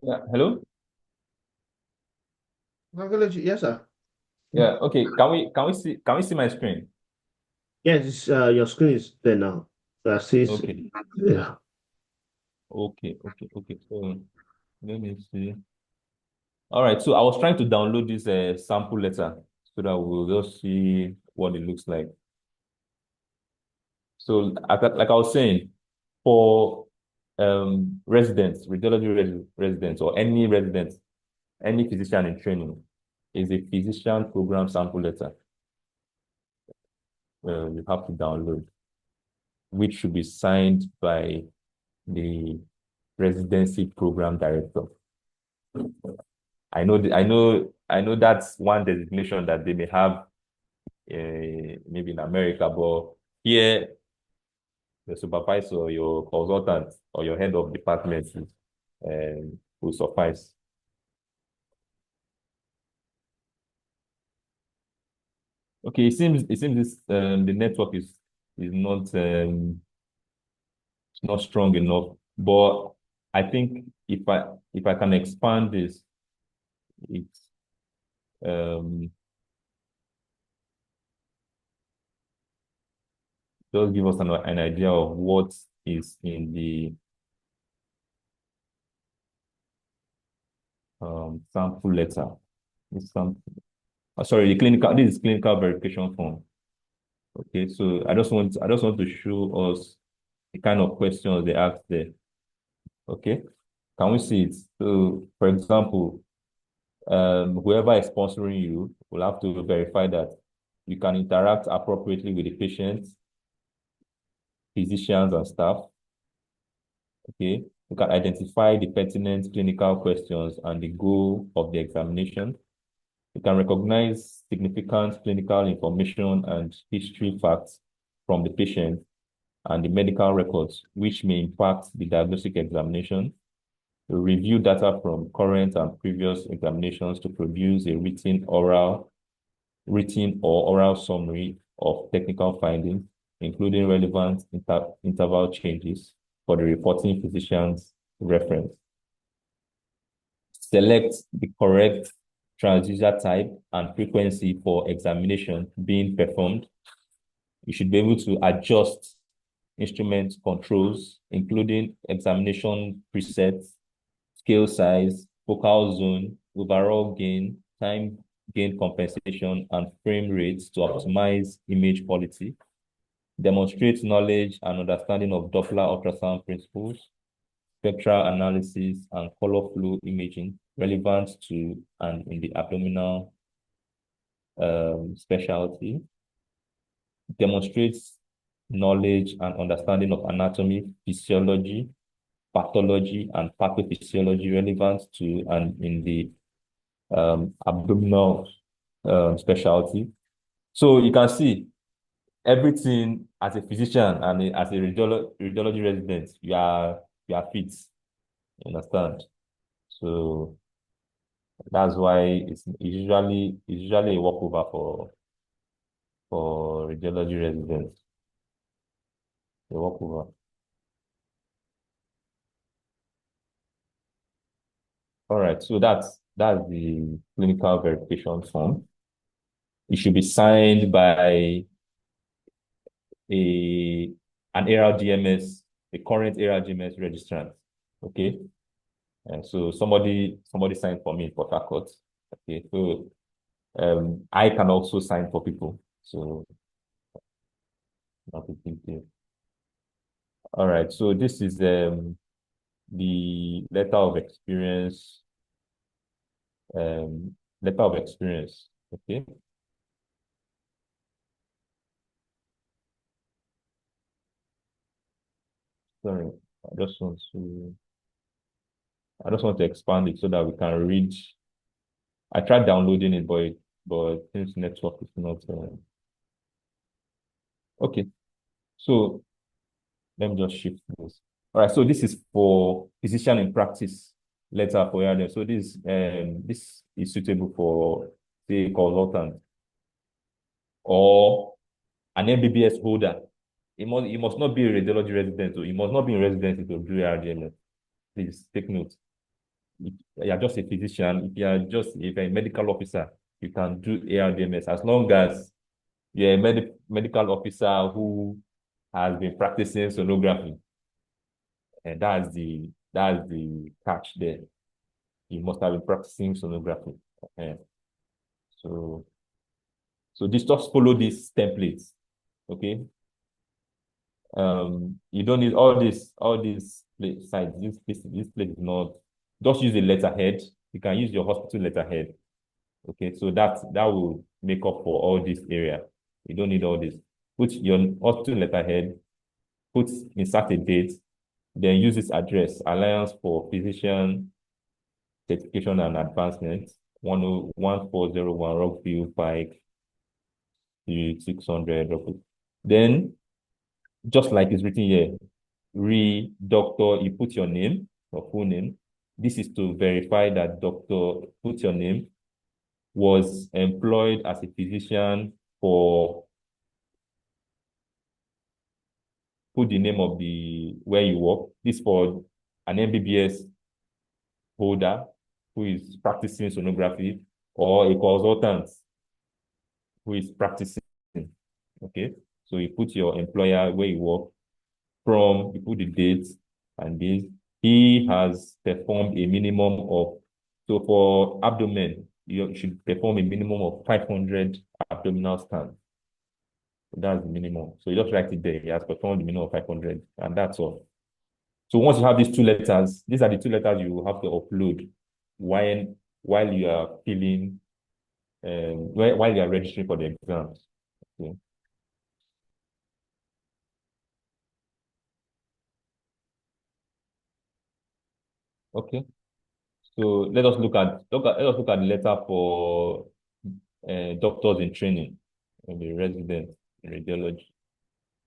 Yeah, hello? Yes, sir. Yeah, okay. Can we see my screen? Yes, your screen is there now. I see. Okay. Yeah. Okay. So let me see. All right. So I was trying to download this sample letter so that we'll just see what it looks like. So like I was saying, for residents, residents, or any residents, any physician in training is a physician program sample letter you have to download, which should be signed by the residency program director. I know that's one designation that they may have maybe in America, but here the supervisor, your consultant, or your head of department will suffice. Okay, it seems this the network is not strong enough, but I think if I can expand this, it's um just give us an idea of what is in the sample letter. This sample, sorry, the clinical. This is clinical verification form. Okay, so I just want to show us the kind of questions they ask there. Okay, can we see it? So, for example, whoever is sponsoring you will have to verify that you can interact appropriately with the patients, physicians, and staff. Okay, you can identify the pertinent clinical questions and the goal of the examination. You can recognize significant clinical information and history facts from the patient and the medical records, which may impact the diagnostic examination. You review data from current and previous examinations to produce a written or oral summary of technical findings, including relevant interval changes for the reporting physician's reference. Select the correct transducer type and frequency for examination being performed. You should be able to adjust instrument controls, including examination presets, scale size, focal zone, overall gain, time gain compensation, and frame rates to optimize image quality. Demonstrate knowledge and understanding of Doppler ultrasound principles, spectral analysis, and color flow imaging relevant to and in the abdominal specialty. Demonstrates knowledge and understanding of anatomy, physiology, pathology, and pathophysiology relevant to and in the abdominal specialty. So you can see everything as a physician and as a radiology resident, you are fit. You understand? So that's why it's usually a walkover for radiology residents. A walkover. All right. So that's the clinical verification form. It should be signed by a an ARDMS, the current ARDMS registrant. Okay. And so somebody signed for me for Port. Okay. So I can also sign for people. So not a big deal. All right. So this is the um letter of experience. Okay. Sorry. I just want to I just want to expand it so that we can read. I tried downloading it, but since network is not okay. So let me just shift this. All right. So this is for physician in practice letter for ARDM. So this is suitable for say consultant or an MBBS holder. It must not be a radiology resident, or it must not be in residency to do ARDM. Please take note. if you're just a physician, if you're a medical officer, you can do ARDMS as long as you're a medical officer who has been practicing sonography. And that's the catch there. You must have been practicing sonography. Uh, so just follow these templates. Okay. You don't need all these sites. This place is not. Just use a letterhead. You can use your hospital letterhead. Okay, so that will make up for all this area. You don't need all this. Put your hospital letterhead. Insert a date. Then use this address: Alliance for Physician Certification and Advancement, 11401 Rockview Pike, 600. Then, just like it's written here, doctor, you put your name, your full name. This is to verify that doctor, put your name, was employed as a physician for, put the name of the where you work. This for an MBBS holder who is practicing sonography, or a consultant who is practicing. Okay, so you put your employer where you work, you put the date and this. He has performed a minimum of, so for abdomen, you should perform a minimum of 500 abdominal scans. That's the minimum. So you just write it there. He has performed the minimum of 500, and that's all. So once you have these two letters, these are the two letters you have to upload while you are filling, while you are registering for the exams. Okay. Okay. So let us look at the letter for doctors in training, the resident in radiology.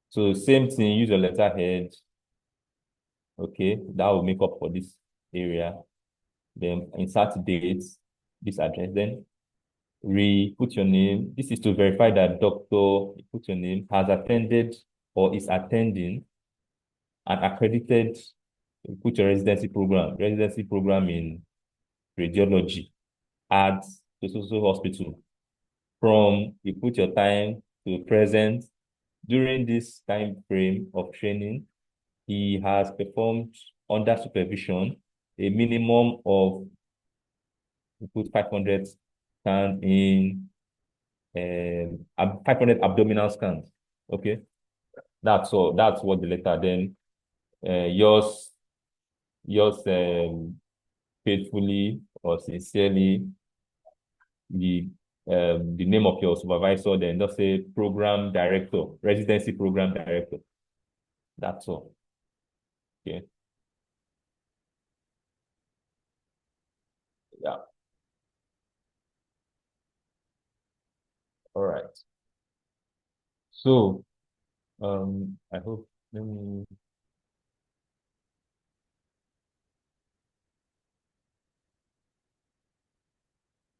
So same thing, use your letterhead. Okay, that will make up for this area. Then insert dates, this address. Then put your name. This is to verify that doctor, put your name, has attended or is attending an accredited, put your residency program in radiology at the social hospital. From you put your time to present. During this time frame of training, he has performed under supervision a minimum of, you put 500 scans in, 500 abdominal scans. Okay, that's all. That's what the letter. Then yours faithfully or sincerely, the name of your supervisor, then just say program director, residency program director. That's all. Okay. Yeah. All right. So I hope, let me,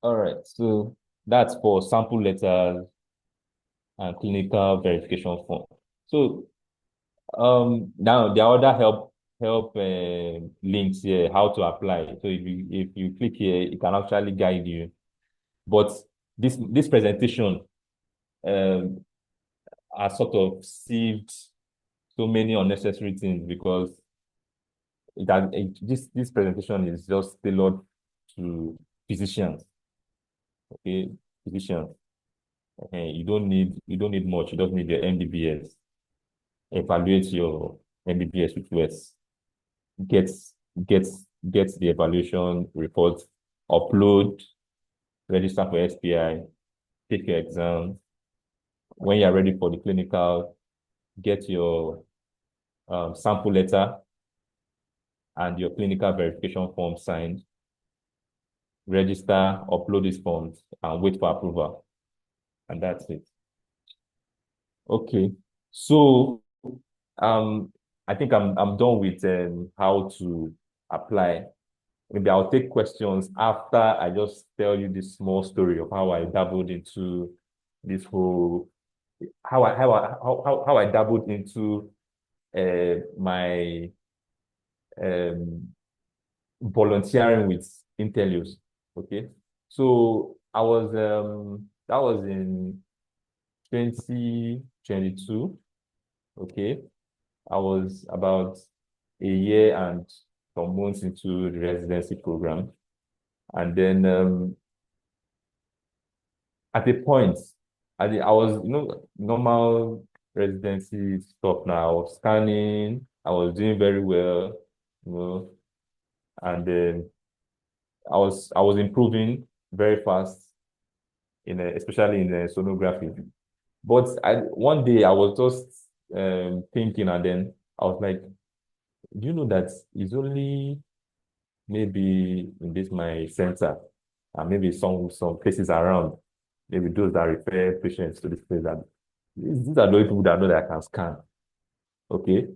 all right. So that's for sample letters and clinical verification form. So now the other links here, how to apply. So if you click here, it can actually guide you. But this presentation um has sort of saved so many unnecessary things, because this presentation is just tailored to physicians. Okay, physicians. You don't need much. You just need your MBBS. Evaluate your MBBS with words. Get get get the evaluation report. Upload. Register for SPI. Take your exam. When you're ready for the clinical, get your sample letter and your clinical verification form signed. Register, upload these forms, and wait for approval. And that's it. Okay. So I think I'm done with how to apply. Maybe I'll take questions after I just tell you this small story of how I dabbled into this whole how I dabbled into my um volunteering with Intelius. Okay. So I was that was in 2022. Okay. I was about a year and some months into the residency program. And then at a point, I was, normal residency stuff now. I was scanning, I was doing very well, you know, and then I was improving very fast especially in sonography. But one day I was just thinking, and then I was like, do you know that it's only maybe in this my center, and maybe some places around, maybe those that refer patients to this place, that these are the only people that know that I can scan. Okay.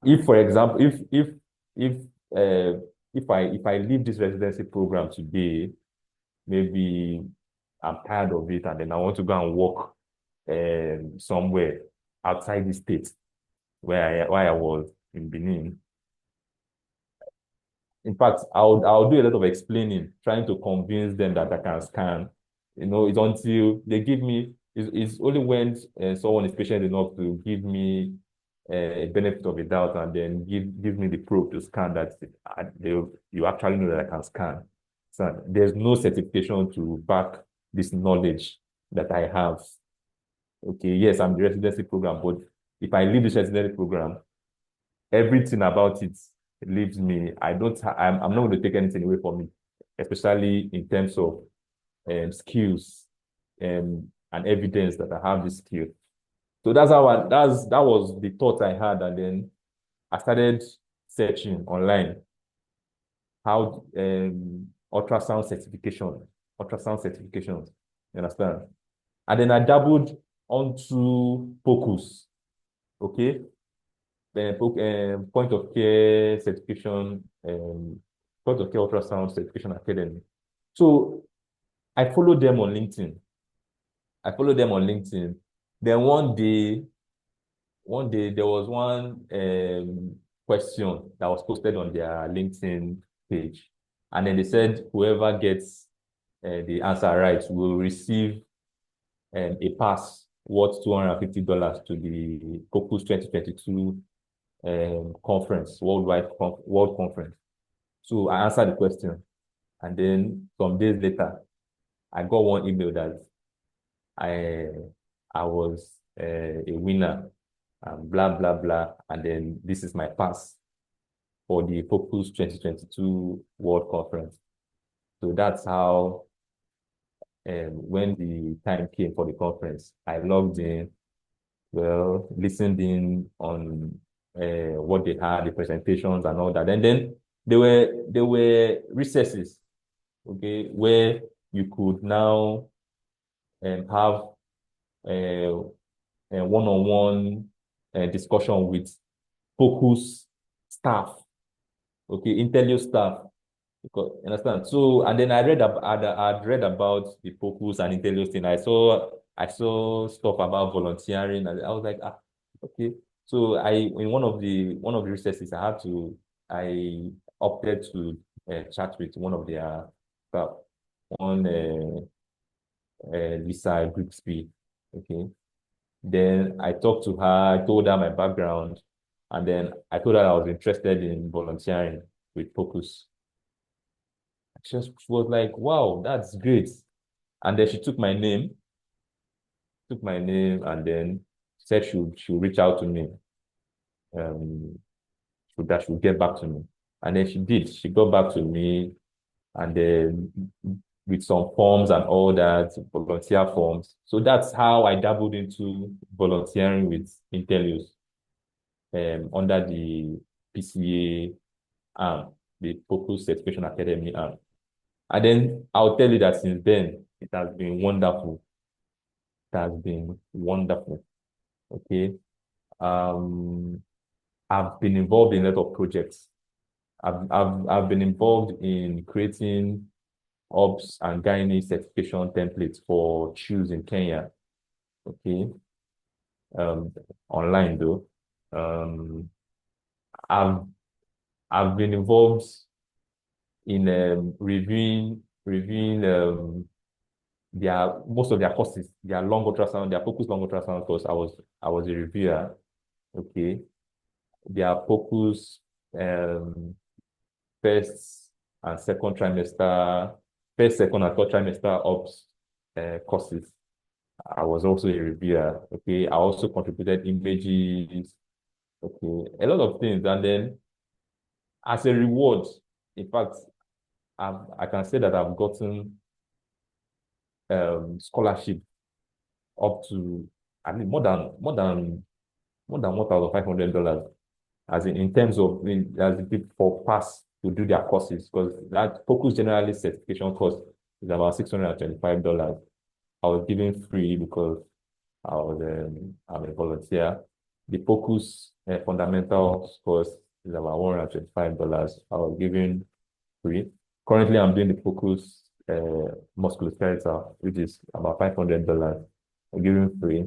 If, for example, if uh if I leave this residency program today, maybe I'm tired of it, and then I want to go and work somewhere outside the state where I was in Benin. In fact, I'll do a lot of explaining, trying to convince them that I can scan. It's until they give me. It's only when someone is patient enough to give me a benefit of a doubt, and then give me the proof to scan, that you actually know that I can scan. So there's no certification to back this knowledge that I have. Okay, yes, I'm the residency program, but if I leave this residency program, everything about it leaves me. I'm not going to take anything away from it, especially in terms of skills and evidence that I have this skill. So that was the thought I had, and then I started searching online how ultrasound certifications. You understand? And then I dabbled onto Focus. Okay, point of care certification, point of care ultrasound certification academy. So I followed them on LinkedIn. I followed them on LinkedIn. Then one day there was one question that was posted on their LinkedIn page, and then they said whoever gets the answer right will receive a pass worth $250 to the Focus 2022 conference, world conference. So I answered the question, and then some days later, I got one email that I I was a winner, and blah blah blah, and then this is my pass for the Focus 2022 World Conference. So that's how, when the time came for the conference, I logged in, well, listened in on what they had, the presentations and all that. And then there were recesses, okay, where you could now have uh, a one-on-one discussion with Focus staff, okay, Intelio staff. Because, understand? So, and then I'd read about the Focus and Intelligence thing. I saw stuff about volunteering, and I was like, okay. So in one of the researches, I opted to chat with one of their staff, one Lisa Grigsby. Okay. Then I talked to her, I told her my background, and then I told her I was interested in volunteering with Focus. She was like, wow, that's great. And then she took my name, and then said she'll reach out to me. That she'll get back to me. And then she did. She got back to me, and then with some forms and all that, volunteer forms. So that's how I dabbled into volunteering with Intellius, under the PCA arm, the Focus Certification Academy arm. And then I'll tell you that since then, it has been wonderful. It has been wonderful. Okay. Um, I've been involved in a lot of projects. I've been involved in creating OBS and gynae certification templates for CHOOS in Kenya. Okay. Um, Online though. Um, I've I've been involved in reviewing most of their courses, their long ultrasound, their focused long ultrasound course. I was a reviewer. Okay. Their focus first and second trimester, first, second, and third trimester ops courses. I was also a reviewer. Okay. I also contributed images. Okay. A lot of things. And then as a reward, in fact, I can say that I've gotten scholarship up to, I mean, more than $1,500, as in terms of as in people for pass to do their courses, because that focus generally certification course is about $625. I was given free because I'm a volunteer. The focus fundamentals course is about $125. I was given free. Currently, I'm doing the focus musculoskeletal, which is about $500. I'm giving free.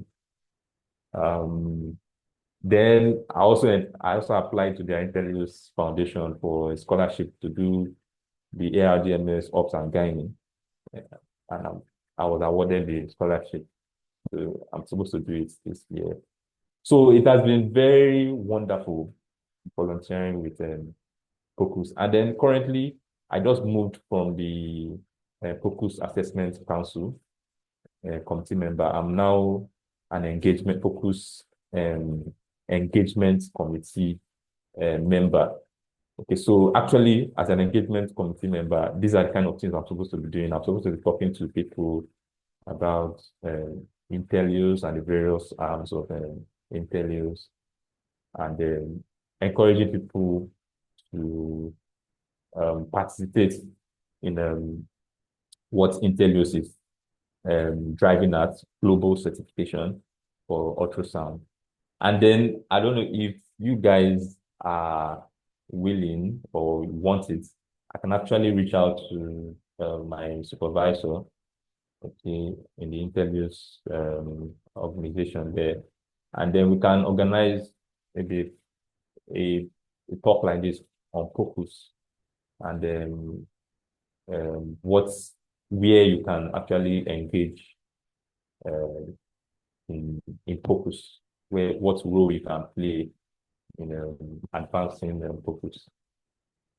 Then I also applied to the Intelligence Foundation for a scholarship to do the ARDMS Ops and Gynae, and I was awarded the scholarship. So I'm supposed to do it this year. So it has been very wonderful volunteering with Focus. And then currently, I just moved from the Focus Assessment Council committee member. I'm now an engagement Focus engagement committee member. Okay, so actually, as an engagement committee member, these are the kind of things I'm supposed to be doing. I'm supposed to be talking to people about Intellios and the various arms of Intellios, and encouraging people to participate in what Intellios is driving at, global certification for ultrasound. And then I don't know if you guys are willing or want it, I can actually reach out to my supervisor, okay, in the interviews organization there, and then we can organize maybe a talk like this on focus, and then what's where you can actually engage uh, in focus, where what role you can play in advancing focus.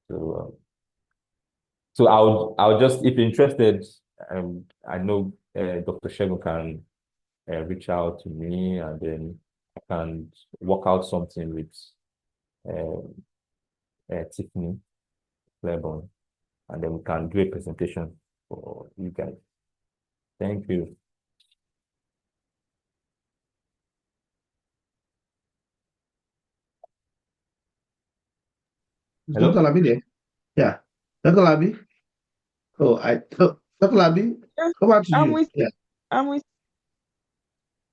So I'll just, if you're interested, I know Dr. Shegun can reach out to me, and then I can work out something with Tiffany Claiborne, and then we can do a presentation for you guys. Thank you. Is Hello? Dr. Labi there? Yeah. Dr. Labi? Dr. Labi, Yes, over to I'm you. with Yeah. I'm with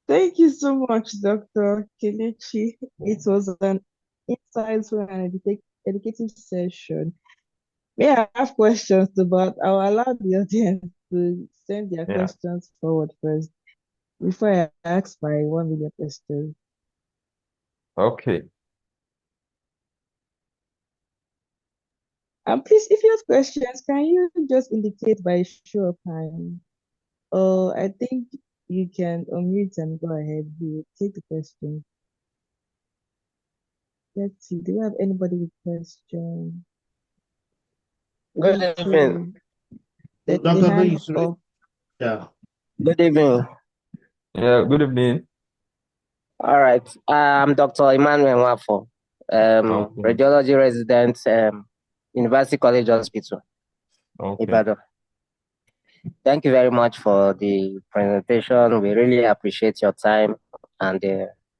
thank you so much, Dr. Kelechi. It was an insightful and educative session. May I have questions about I'll allow the audience to send their Yeah. questions forward first before I ask my 1 million questions. Okay. And please, if you have questions, can you just indicate by show of hand? I think you can unmute and go ahead. We take the question. Let's see. Do we have anybody with question? Good evening. Okay. The Dr. hand Bin, up. yeah. Good evening. Yeah, good evening. All right. I'm Dr. Emmanuel Wafo, Okay. radiology resident, University College Hospital, Okay. Ibadan. Thank you very much for the presentation. We really appreciate your time and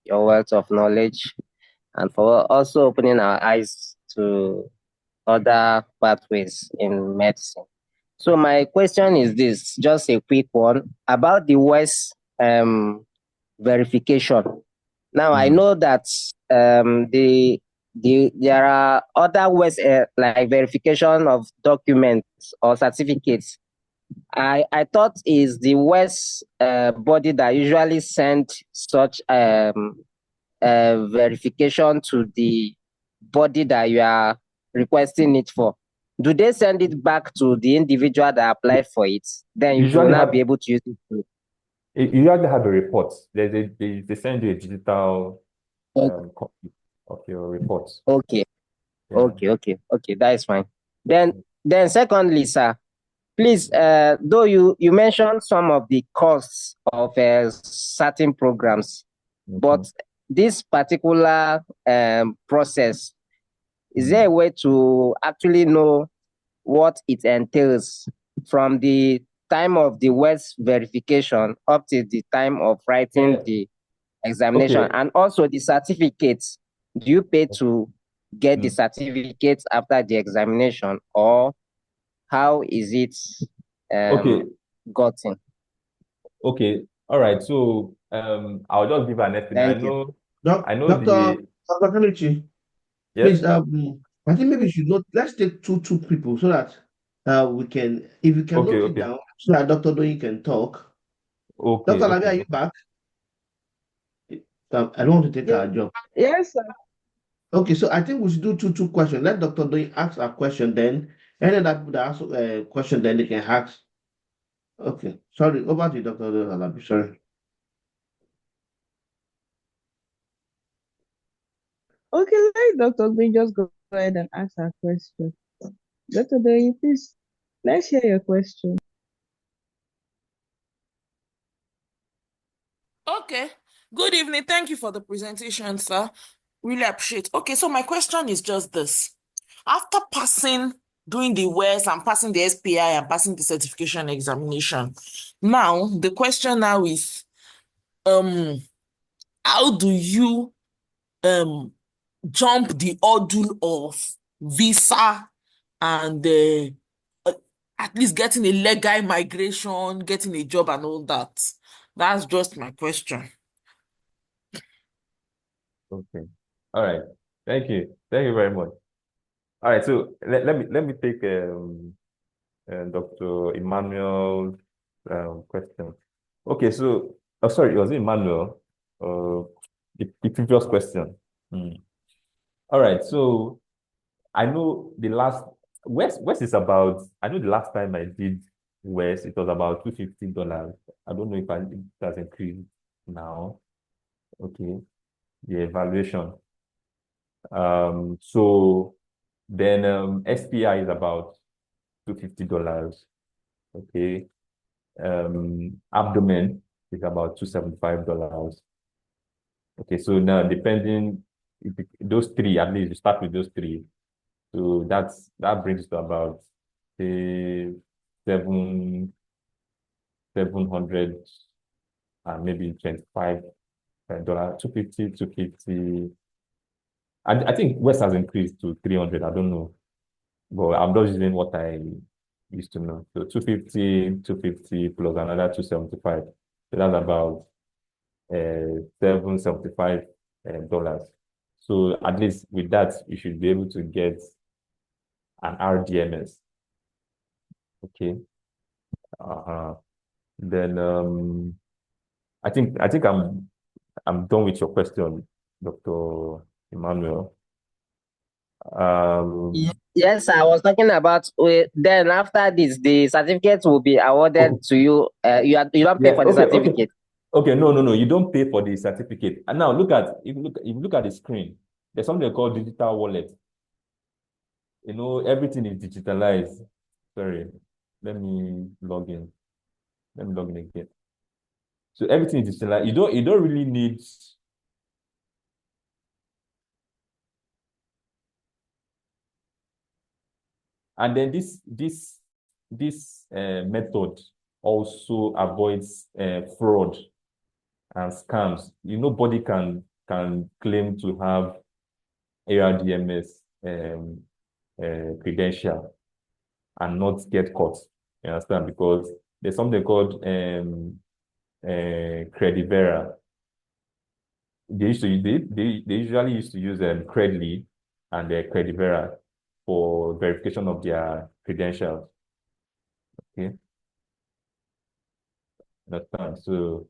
your wealth of knowledge, and for also opening our eyes to other pathways in medicine. So my question is this, just a quick one about the West verification. Now I know that there are other ways like verification of documents or certificates. I thought is the West body that usually send such verification to the body that you are requesting it for. do they send it back to the individual that applied for it? Then you will Usually not have be able to use it. you usually have a report. They send you a digital copy of your reports. Okay, Yeah. okay. That is fine. Then secondly, sir, please, though you mentioned some of the costs of certain programs, but Mhm. this particular process, is there a way to actually know what it entails from the time of the West verification up to the time of writing the examination, Okay. and also the certificates? Do you pay to get the Mm. certificates after the examination, or how is it Okay. gotten? Okay. All right. So I'll just give an estimate. Thank you. I know Dr. the Kelechi, yes. please, I think maybe you should not, let's take two people so that we can, if you can Okay, note it okay. down, so that Dr. Doyin can talk. Okay, Dr. Labi, okay. are you back? I don't want to take Yes, our job. yes, sir. Okay, so I think we should do two questions. Let Dr. Doyin ask a question, then any other people that ask a question, then they can ask. Okay, sorry, over to you, Dr. Labi. Sorry. Okay, let Dr. Green just go ahead and ask our question. Dr. Doyin, please, let's hear your question. Okay. Good evening. Thank you for the presentation, sir. Really appreciate. Okay, so my question is just this. After passing, doing the WES and passing the SPI and passing the certification examination, now the question now is, how do you jump the hurdle of visa and at least getting a legal migration, getting a job and all that? That's just my question. Okay. All right. Thank you. Thank you very much. All right. So let me take Dr. Emmanuel's question. Okay. So sorry, was it Emmanuel? The previous question. Hmm. All right. So I know the last West is about. I know the last time I did West, it was about $250. I don't know if it has increased now. Okay, the evaluation. So then SPI is about $250. Okay. Abdomen is about $275. Okay, so now depending those three, at least you start with those three. So that brings to about say seven hundred and maybe $25, 250. I think West has increased to 300. I don't know. But I'm just using what I used to know. So 250 plus another 275. So that's about $775 dollars. So at least with that, you should be able to get an RDMS. Okay. Uh-huh. Then I think I'm done with your question, Dr. Emmanuel. Yes, I was talking about then after this, the certificate will be awarded Okay. to you. You don't pay Yeah. for the Okay. Okay. certificate. Okay. No, no, no. You don't pay for the certificate. And now if you look at the screen, there's something called digital wallet. Everything is digitalized. Sorry. Let me log in. Let me log in again. So everything is digitalized. You don't really need. And then this method also avoids fraud and scams. Nobody can claim to have ARDMS credential and not get caught. You understand? Because there's something called Credivera. They usually used to use Credly and Credivera for verification of their credentials. Okay, understand? So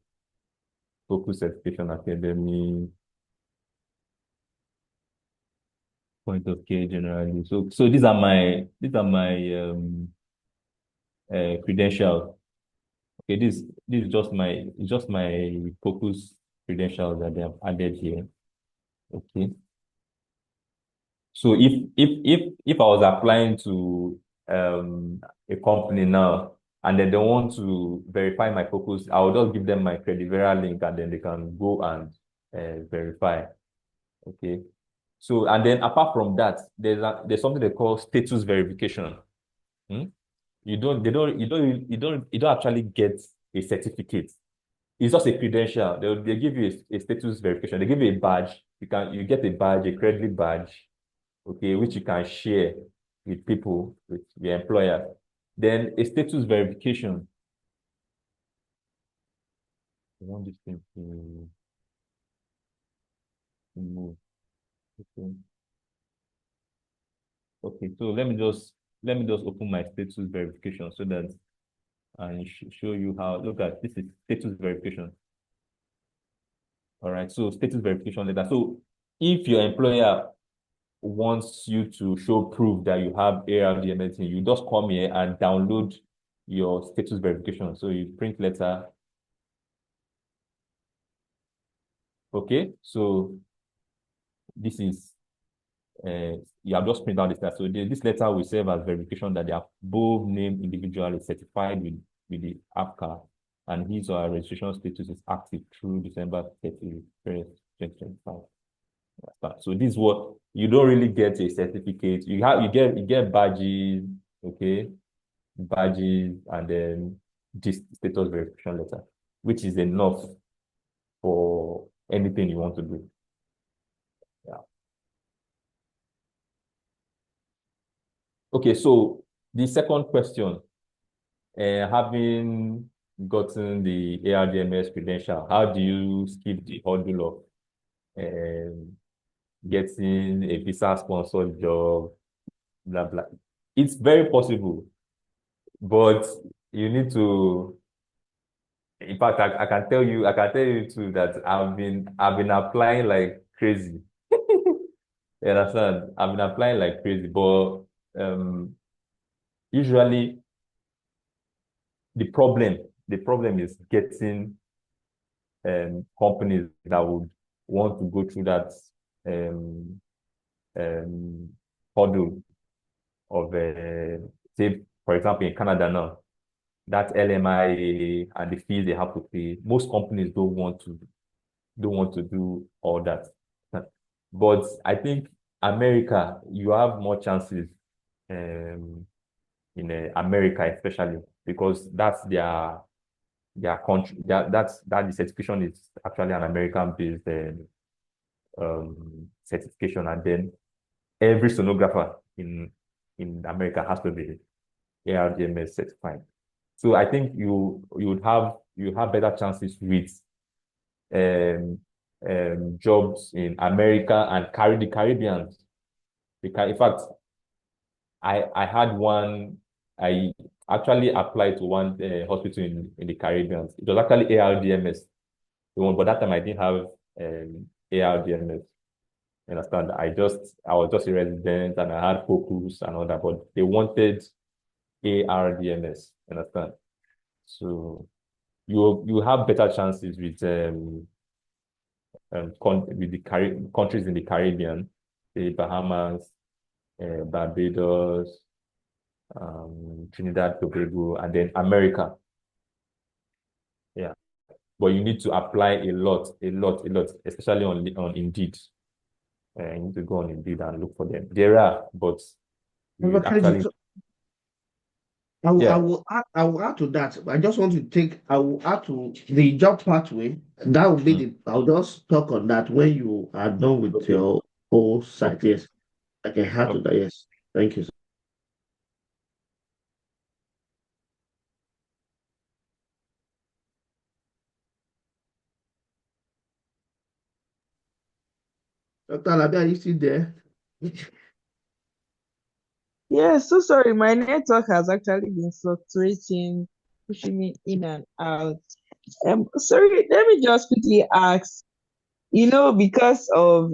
Focus Education Academy. Point of care generally. So these are my credentials. Okay, this is just my focus credentials that they have added here. Okay. So if I was applying to a company now and then they want to verify my focus, I will just give them my Credivera link and then they can go and verify. Okay. So and then apart from that, there's something they call status verification. Hmm? You don't actually get a certificate. It's just a credential. They give you a status verification. They give you a badge. You get a badge, a credit badge, okay, which you can share with people, with your employer. Then a status verification. I want this thing to move. Okay. Okay, so let me just open my status verification so that I show you how. Look at this is status verification. All right, so status verification letter. So if your employer wants you to show proof that you have ARDMS, you just come here and download your status verification. So you print letter. Okay, so this is you have just print out this letter. So this letter will serve as verification that the above named individual is certified with the APCA and his or her registration status is active through December 31st, 2025. So this is what you don't really get a certificate. You get badges, okay, badges, and then this status verification letter, which is enough for anything you want to do. Yeah. Okay, so the second question, having gotten the ARDMS credential, how do you skip the hurdle of getting a visa sponsored job, blah blah? It's very possible, but you need to. In fact, I can tell you too that I've been applying like crazy. You understand? I've been applying like crazy, but usually the problem is getting companies that would want to go through that um hurdle of say, for example, in Canada now, that LMIA and the fees they have to pay. Most companies don't want to do all that. But I think America, you have more chances in America, especially because that's their country. That the certification is actually an American-based certification, and then every sonographer in America has to be ARDMS certified. So I think you have better chances with um, jobs in America and the Caribbean. In fact, I had one. I actually applied to one hospital in the Caribbean. It was actually ARDMS, the one, but that time I didn't have ARDMS. You understand? I was just a resident and I had focus and all that, but they wanted ARDMS. You understand? So you have better chances with with the countries in the Caribbean, the Bahamas, Barbados, Trinidad, Tobago, and then America. Yeah, but you need to apply a lot, especially on Indeed. You need to go on Indeed and look for them. There are, but you Okay, actually, so I will, I yeah. will add, I will add to that. I just want to I will add to the job pathway. That will be I'll just talk on that when you are done with Okay. your whole site. Okay. Yes, I can add to Okay. that. Yes, thank you. Dr. Alabi, are you still there? Yeah, so sorry, my network has actually been fluctuating, pushing me in and out. Sorry, let me just quickly ask, because of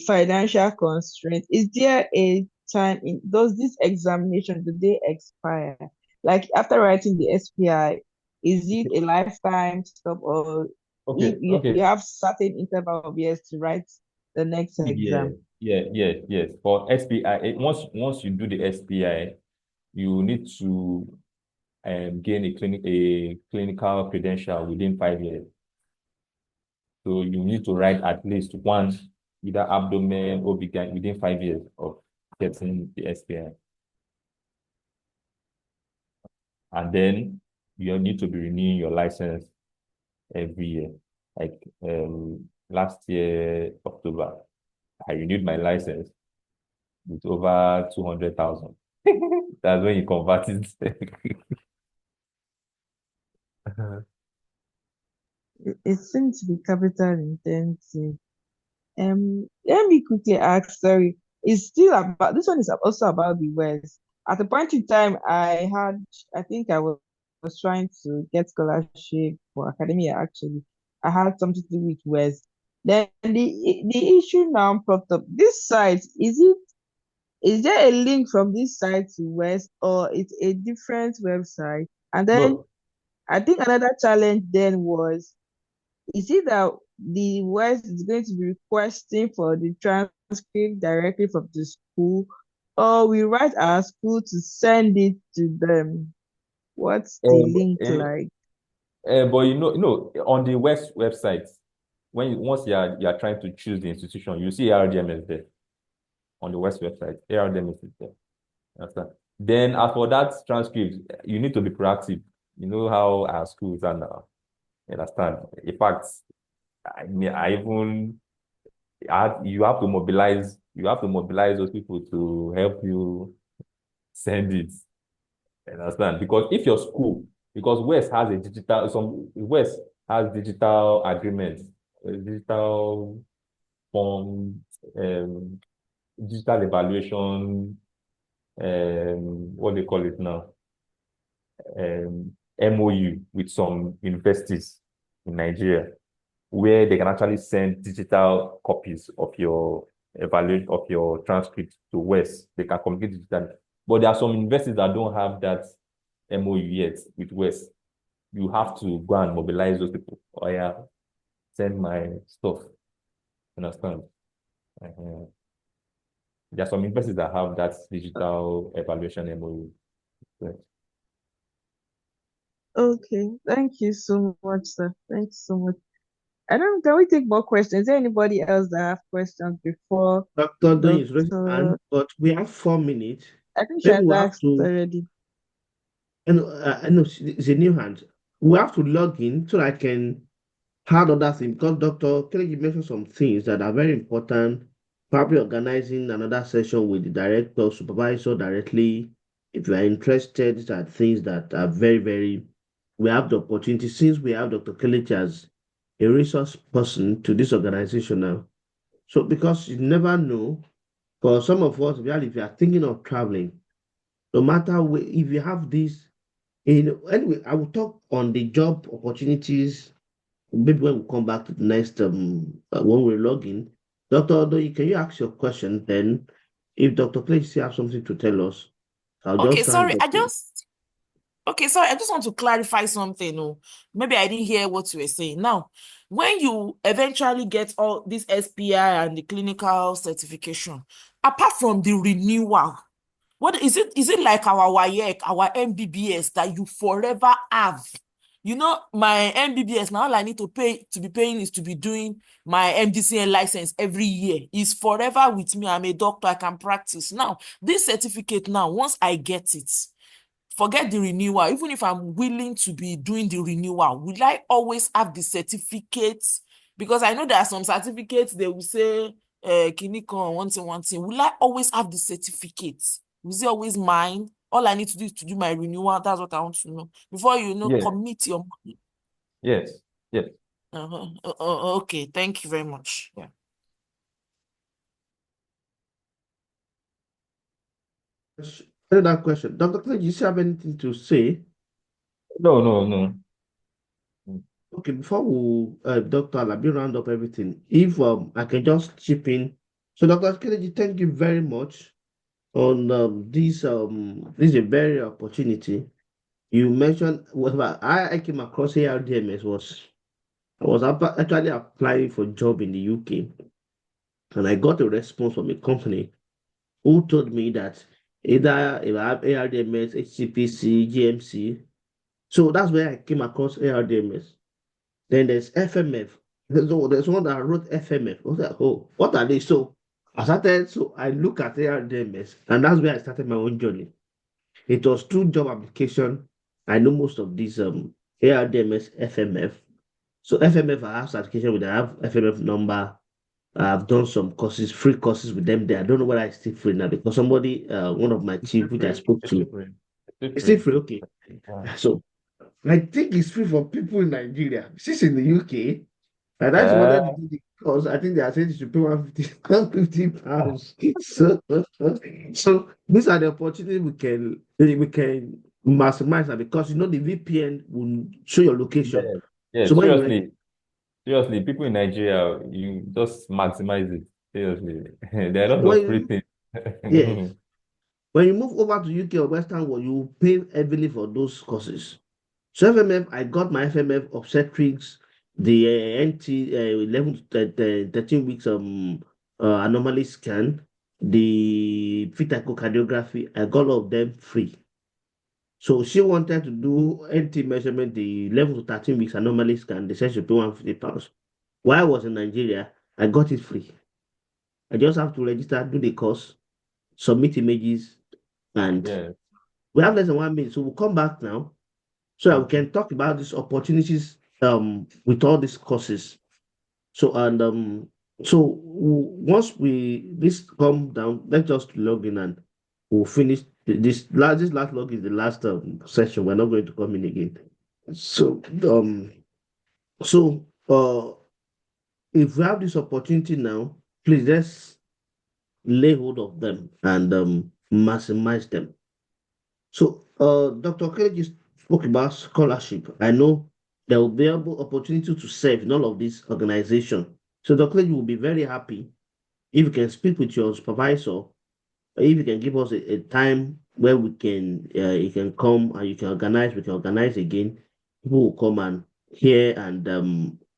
financial constraint, is there a time in does this examination do they expire? Like after writing the SPI, is it a lifetime stop, or if Okay, you okay. have certain interval of years to write the next Yeah, exam? yes. For SPI, once you do the SPI, you need to gain a clinical credential within 5 years. So you need to write at least one, either abdomen or OB-GYN within 5 years of getting the SPI. And then you need to be renewing your license every year. Like last year, October, I renewed my license with over 200,000. That's when you convert it. It seems to be capital intensive. Let me quickly ask, sorry, it's still about this one is also about the West. At a point in time, I think was trying to get scholarship for academia actually. I had something to do with West. Then the issue now popped up. This site, is there a link from this site to West, or it's a different website? And then No, I think another challenge then was, is it that the West is going to be requesting for the transcript directly from the school, or we write our school to send it to them? What's the but, link like? but on the West website, once you are trying to choose the institution, you see ARDMS there on the West website. ARDMS is there. Understand? Then as for that transcript, you need to be proactive. You know how our schools are now. You understand? In fact, I mean, you have to mobilize those people to help you send it. You understand? Because West has digital agreements, digital form, um, digital evaluation, what they call it now, MOU with some universities in Nigeria, where they can actually send digital copies of your evaluate of your transcript to West. They can communicate digitally. But there are some universities that don't have that MOU yet with West. You have to go and mobilize those people. Oh yeah, send my stuff. Understand? Uh-huh. There are some universities that have that digital evaluation MOU. Right. Okay, thank you so much, sir. Thanks so much. I don't Can we take more questions? Is there anybody else that have questions before Dr. Doyin is raising hand, Doctor? but we have 4 minutes. I think she Maybe has we have asked to, already. I know it's a new hand. We have to log in so I can add other things because Dr. Kelly mentioned some things that are very important. Probably organizing another session with the director, supervisor directly. If you are interested, these are things that are very, very. We have the opportunity since we have Dr. Kelly as a resource person to this organization now. So because you never know, for some of us, really, if you are thinking of traveling, no matter if you have this, anyway, I will talk on the job opportunities maybe when we come back to the next when we log in. Dr. Odoyi, can you ask your question then? If Dr. Clay still have something to tell us, I'll Okay, just round sorry, up. I just want to clarify something. Oh, maybe I didn't hear what you were saying. Now, when you eventually get all this SPI and the clinical certification, apart from the renewal, what is it? Is it like our WAEC, our MBBS that you forever have? You know, my MBBS, now all I need to be paying is to be doing my MDCN license every year. Is forever with me. I'm a doctor, I can practice. Now, this certificate now, once I get it, forget the renewal. Even if I'm willing to be doing the renewal, will I always have the certificates? Because I know there are some certificates they will say, Kinikon, one thing. Will I always have the certificates? Was it always mine? All I need to do is to do my renewal. That's what I want to know. Before Yes, commit your money. yes, yes. Okay, thank you very much. Yeah. Another question. Dr. Clay, do you still have anything to say? No, no, no. Okay, before we, Dr. Alabi round up everything, if I can just chip in So, Dr. Kennedy, thank you very much on this. This is a very opportunity. You mentioned well, I came across ARDMS was I was actually applying for a job in the UK, and I got a response from a company who told me that either if I have ARDMS, HCPC, GMC. So that's where I came across ARDMS. Then there's FMF. There's one that wrote FMF. I was like, oh, what are they? So I look at ARDMS, and that's where I started my own journey. It was through job application. I know most of these ARDMS, FMF. So FMF, I have certification with. I have FMF number. I've done some courses, free courses with them there. I don't know whether it's still free now because somebody, one of my It's chief, still which I free. spoke It's to, still free. It's it's still still free. free. Okay. Yeah. So I think it's free for people in Nigeria. Since in the UK, and I just wanted to do the course. I think they are saying you should pay 150 pounds. So these are the opportunities we can maximize that because the VPN will show your location. Yeah. Yeah. So when you register, Seriously, people in Nigeria, you just maximize it. Seriously. There are a lot when of free you, things. yes, when you move over to UK or Western world, you pay heavily for those courses. So FMF, I got my FMF obstetrics, the NT 11 to 13 weeks anomaly scan, the fetal echocardiography. I got all of them free. So she wanted to do NT measurement, the 11 to 13 weeks anomaly scan. They said she pay 150 pounds. While I was in Nigeria, I got it free. I just have to register, do the course, submit images, and Yeah. we have less than 1 minute. So we'll come back now so that we Okay. can talk about these opportunities with all these courses. So and once we this come down, let's just log in and we'll finish this last log is the last session. We're not going to come in again. So so if we have this opportunity now, please let's lay hold of them and maximize them. So, Dr. Kelly spoke about scholarship. I know there will be able opportunity to serve in all of these organizations. So, Dr. Kelly will be very happy if you can speak with your supervisor, or if you can give us a time where you can come and you can organize, we can organize again. People will come and hear and